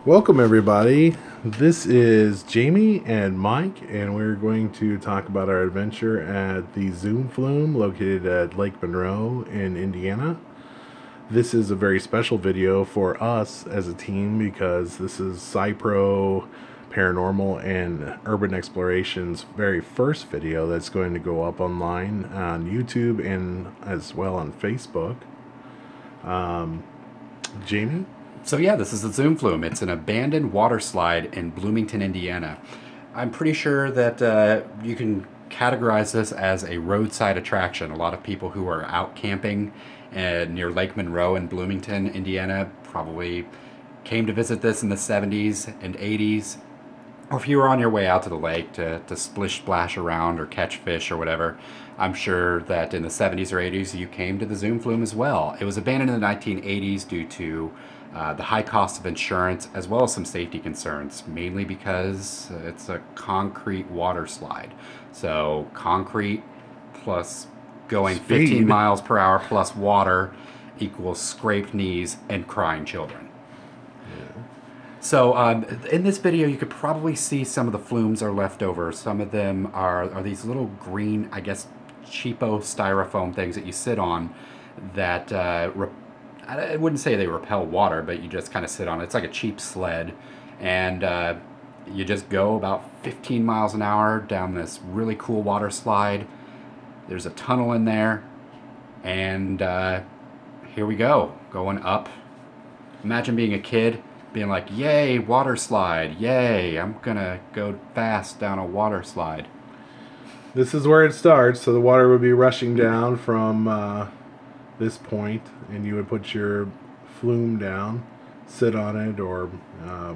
Welcome everybody. This is Jamie and Mike, and we're going to talk about our adventure at the Zoom Floom located at Lake Monroe in Indiana. This is a very special video for us as a team because this is SCIPRO Paranormal and Urban Exploration's very first video that's going to go up online on YouTube and as well on Facebook. Jamie? So yeah, this is the Zoom Floom. It's an abandoned water slide in Bloomington, Indiana. I'm pretty sure that you can categorize this as a roadside attraction. A lot of people who are out camping near Lake Monroe in Bloomington, Indiana, probably came to visit this in the 70s and 80s. Or if you were on your way out to the lake to splish splash around or catch fish or whatever, I'm sure that in the 70s or 80s you came to the Zoom Floom as well. It was abandoned in the 1980s due to the high cost of insurance as well as some safety concerns, mainly because it's a concrete water slide. So concrete plus going Speed. 15 miles per hour plus water equals scraped knees and crying children. So in this video, you could probably see some of the flumes are left over. Some of them are these little green, I guess, cheapo styrofoam things that you sit on that, I wouldn't say they repel water, but you just kind of sit on it. It's like a cheap sled. And you just go about 15 miles an hour down this really cool water slide. There's a tunnel in there. And here we go, going up. Imagine being a kid, being like, yay, water slide, yay, I'm gonna go fast down a water slide. This is where it starts, so the water would be rushing down from this point, and you would put your flume down, sit on it, or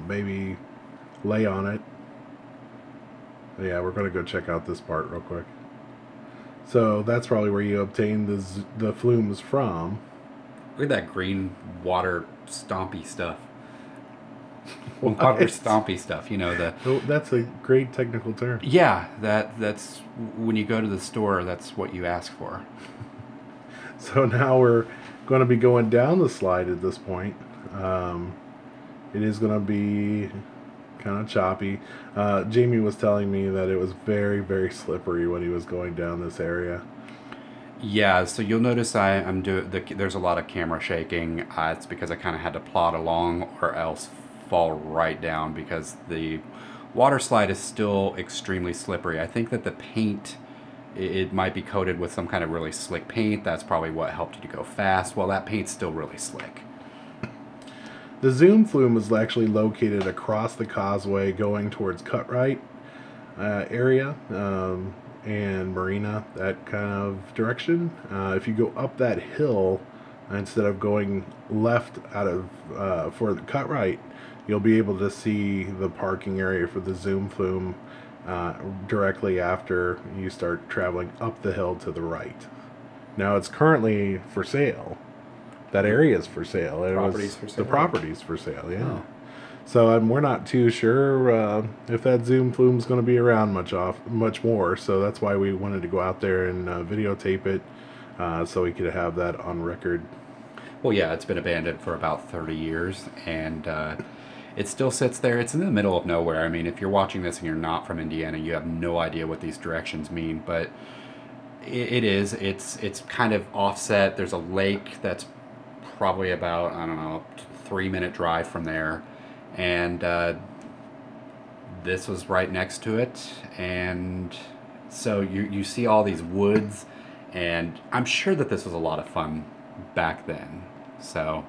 maybe lay on it. Yeah, we're going to go check out this part real quick. So that's probably where you obtain the flumes from. Look at that green water stompy stuff. Water stompy stuff, you know, Oh, that's a great technical term. Yeah, that's when you go to the store, that's what you ask for. So now we're going to be going down the slide at this point. It is going to be kind of choppy. Jamie was telling me that it was very, very slippery when he was going down this area. Yeah, so you'll notice there's a lot of camera shaking. It's because I kind of had to plod along or else fall right down because the water slide is still extremely slippery. I think that the paint, it might be coated with some kind of really slick paint. That's probably what helped you to go fast. Well, that paint's still really slick. The Zoom Flume was actually located across the causeway going towards Cutright area and Marina, that kind of direction. If you go up that hill, instead of going left out of for the Cutright, you'll be able to see the parking area for the Zoom Flume directly after you start traveling up the hill to the right. Now it's currently for sale. That area is for sale. The property's for sale, yeah. Oh. So we're not too sure if that Zoom Flume is going to be around much more. So that's why we wanted to go out there and videotape it so we could have that on record. Well, yeah, it's been abandoned for about 30 years, and it still sits there. It's in the middle of nowhere. I mean, if you're watching this and you're not from Indiana, you have no idea what these directions mean, but it's kind of offset. There's a lake that's probably about, I don't know, 3-minute drive from there, and this was right next to it, and so you see all these woods, and I'm sure that this was a lot of fun back then, so,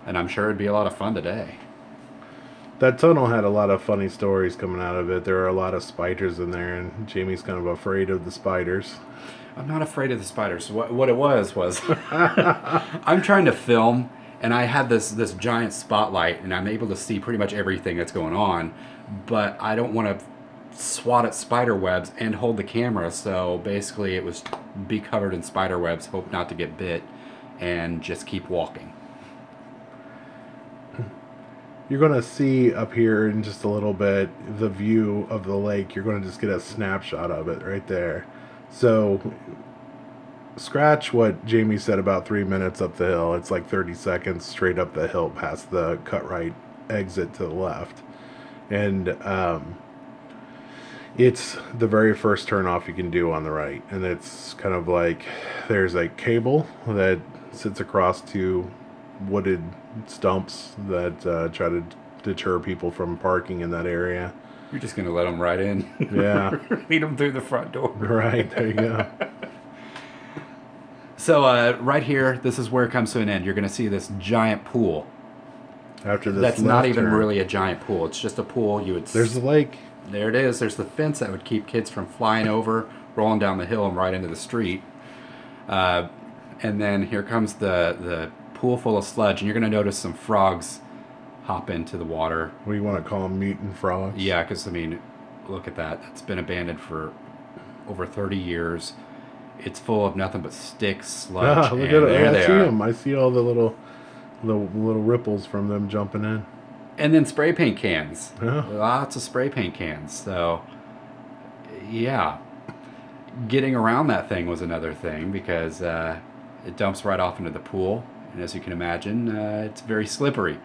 and I'm sure it'd be a lot of fun today. That tunnel had a lot of funny stories coming out of it. There are a lot of spiders in there, and Jamie's kind of afraid of the spiders. I'm not afraid of the spiders. What it was I'm trying to film, and I had this giant spotlight, and I'm able to see pretty much everything that's going on, but I don't want to swat at spider webs and hold the camera, so basically it was be covered in spider webs, hope not to get bit, and just keep walking. You're going to see up here in just a little bit the view of the lake. You're going to just get a snapshot of it right there. So scratch what Jamie said about 3 minutes up the hill. It's like 30 seconds straight up the hill past the Cutright exit to the left. And it's the very first turnoff you can do on the right. And it's kind of like there's a cable that sits across two wooded stumps that try to deter people from parking in that area. You're just going to let them right in. Yeah. Lead them through the front door. Right, there you go. So right here, this is where it comes to an end. You're going to see this giant pool. After this That's not even turn, really a giant pool. It's just a pool. There's the lake. There it is. There's the fence that would keep kids from flying over, rolling down the hill and right into the street. And then here comes the pool full of sludge, and you're going to notice some frogs hop into the water. What do you want to call them, mutant frogs? Yeah, because, I mean, look at that. It's been abandoned for over 30 years. It's full of nothing but sticks, sludge, Look and at it. there I they see are. them. I see all the little ripples from them jumping in. And then spray paint cans. Yeah. Lots of spray paint cans. So, yeah. Getting around that thing was another thing because it dumps right off into the pool. And as you can imagine, it's very slippery.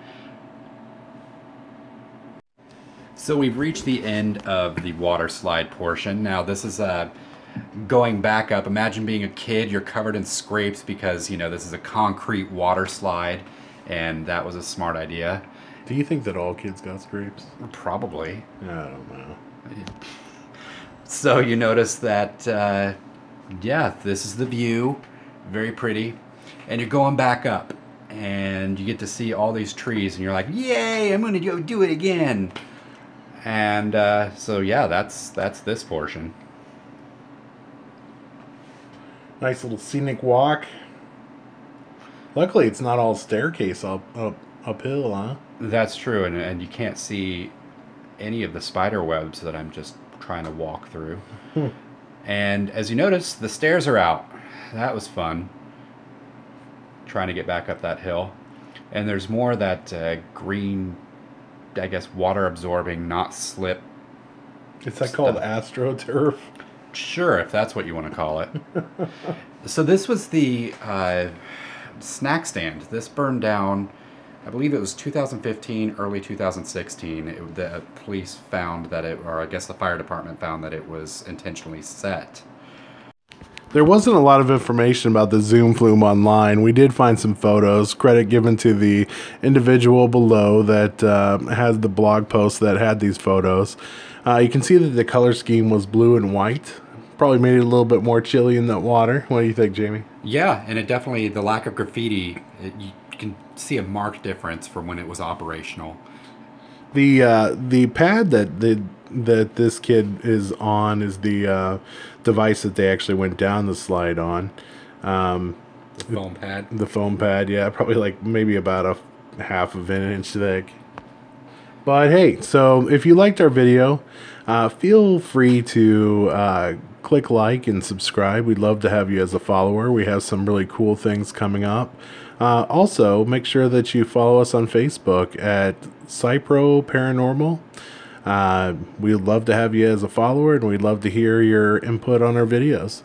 So we've reached the end of the water slide portion. Now this is going back up. Imagine being a kid, you're covered in scrapes because, you know, this is a concrete water slide, and that was a smart idea. Do you think that all kids got scrapes? Probably. I don't know. So you notice that, yeah, this is the view. Very pretty. And you're going back up, and you get to see all these trees, and you're like, yay, I'm going to go do it again. And so, yeah, that's this portion. Nice little scenic walk. Luckily, it's not all staircase uphill, huh? That's true, and you can't see any of the spider webs that I'm just trying to walk through. And as you notice, the stairs are out. That was fun. Trying to get back up that hill. And there's more of that green, I guess, water absorbing, not slip. Is that called AstroTurf? Sure, if that's what you want to call it. So this was the snack stand. This burned down, I believe it was 2015, early 2016. The police found that it, or I guess the fire department found that it was intentionally set. There wasn't a lot of information about the Zoom Floom online. We did find some photos. Credit given to the individual below that has the blog post that had these photos. You can see that the color scheme was blue and white. Probably made it a little bit more chilly in that water. What do you think, Jamie? Yeah, and it definitely, the lack of graffiti, you can see a marked difference from when it was operational. The pad that this kid is on is the device that they actually went down the slide on. The foam pad. The foam pad, yeah, probably like maybe about a half of an inch thick. But hey, so if you liked our video, feel free to click like and subscribe. We'd love to have you as a follower. We have some really cool things coming up. Also, make sure that you follow us on Facebook at SCIPRO Paranormal. We'd love to have you as a follower, and we'd love to hear your input on our videos.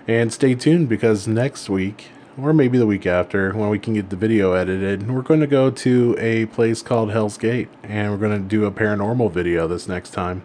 And stay tuned, because next week, or maybe the week after, when we can get the video edited, we're going to go to a place called Hell's Gate, and we're going to do a paranormal video this next time.